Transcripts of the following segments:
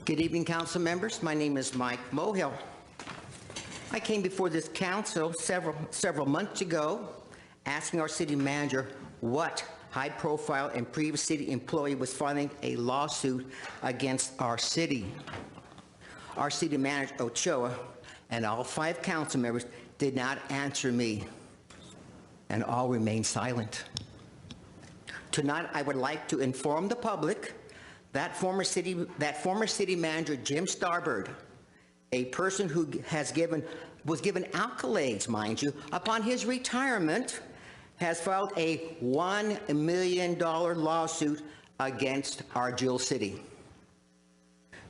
Good evening, council members. My name is Mike Mohill. I came before this council several months ago asking our city manager what high-profile and previous city employee was filing a lawsuit against our city. Our city manager, Ochoa, and all 5 council members did not answer me, and all remained silent. Tonight, I would like to inform the public that former city manager, Jim Starbird, a person who was given accolades, mind you, upon his retirement, has filed a $1 million lawsuit against our Jewel City.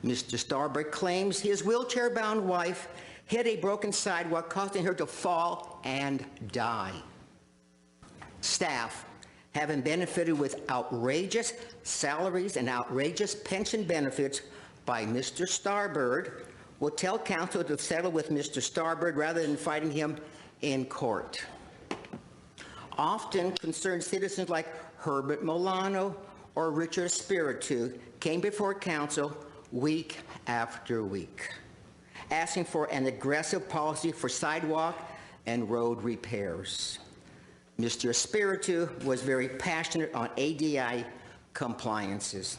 Mr. Starbird claims his wheelchair-bound wife hit a broken sidewalk, causing her to fall and die. Staff, having benefited with outrageous salaries and outrageous pension benefits by Mr. Starbird, will tell council to settle with Mr. Starbird rather than fighting him in court. Often concerned citizens like Herbert Milano or Richard Espiritu came before council week after week, asking for an aggressive policy for sidewalk and road repairs. Mr. Espiritu was very passionate on ADI compliances.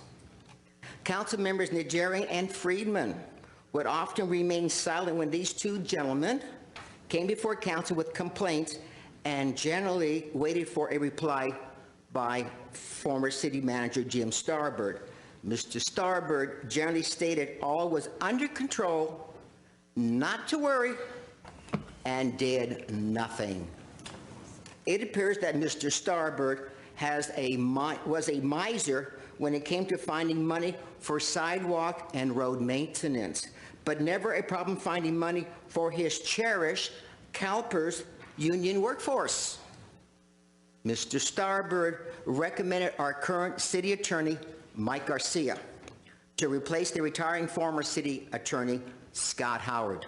Council members Nigerian and Friedman would often remain silent when these two gentlemen came before council with complaints and generally waited for a reply by former city manager Jim Starbird. Mr. Starbird generally stated all was under control, not to worry, and did nothing. It appears that Mr. Starbird was a miser when it came to finding money for sidewalk and road maintenance, but never a problem finding money for his cherished CalPERS union workforce. Mr. Starbird recommended our current city attorney, Mike Garcia, to replace the retiring former city attorney, Scott Howard.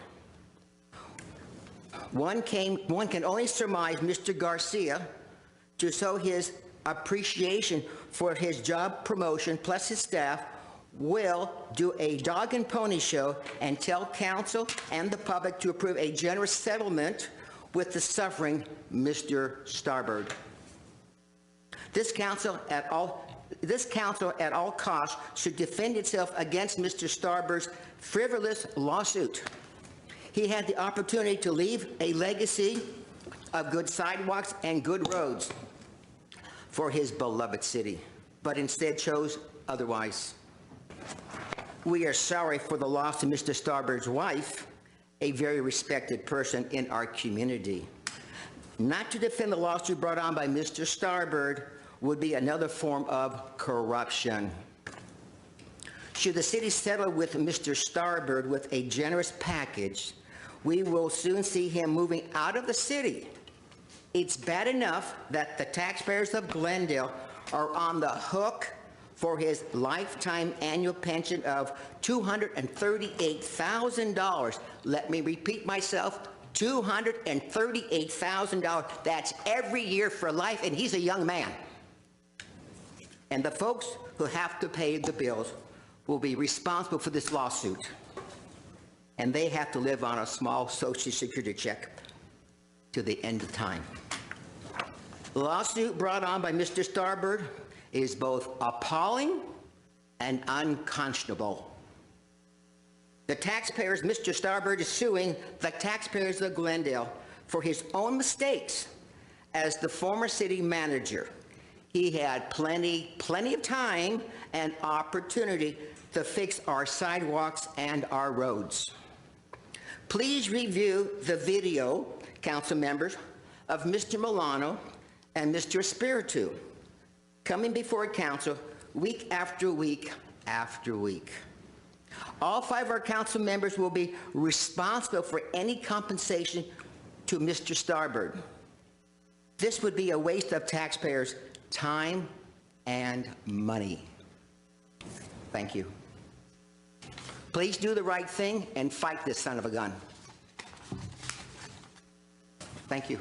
One can only surmise Mr. Garcia, to show his appreciation for his job promotion, plus his staff, will do a dog and pony show and tell council and the public to approve a generous settlement with the suffering Mr. Starbird. This council at all costs should defend itself against Mr. Starbird's frivolous lawsuit. He had the opportunity to leave a legacy of good sidewalks and good roads for his beloved city, but instead chose otherwise. We are sorry for the loss of Mr. Starbird's wife, a very respected person in our community. Not to defend the lawsuit brought on by Mr. Starbird would be another form of corruption. Should the city settle with Mr. Starbird with a generous package, we will soon see him moving out of the city. It's bad enough that the taxpayers of Glendale are on the hook for his lifetime annual pension of $238,000. Let me repeat myself, $238,000. That's every year for life, and he's a young man. And the folks who have to pay the bills will be responsible for this lawsuit. And they have to live on a small Social Security check to the end of time. The lawsuit brought on by Mr. Starbird is both appalling and unconscionable. The taxpayers, Mr. Starbird is suing the taxpayers of Glendale for his own mistakes as the former city manager. He had plenty of time and opportunity to fix our sidewalks and our roads. Please review the video, council members, of Mr. Milano and Mr. Espiritu coming before council week after week after week. All 5 of our council members will be responsible for any compensation to Mr. Starbird. This would be a waste of taxpayers' time and money. Thank you. Please do the right thing and fight this son of a gun. Thank you.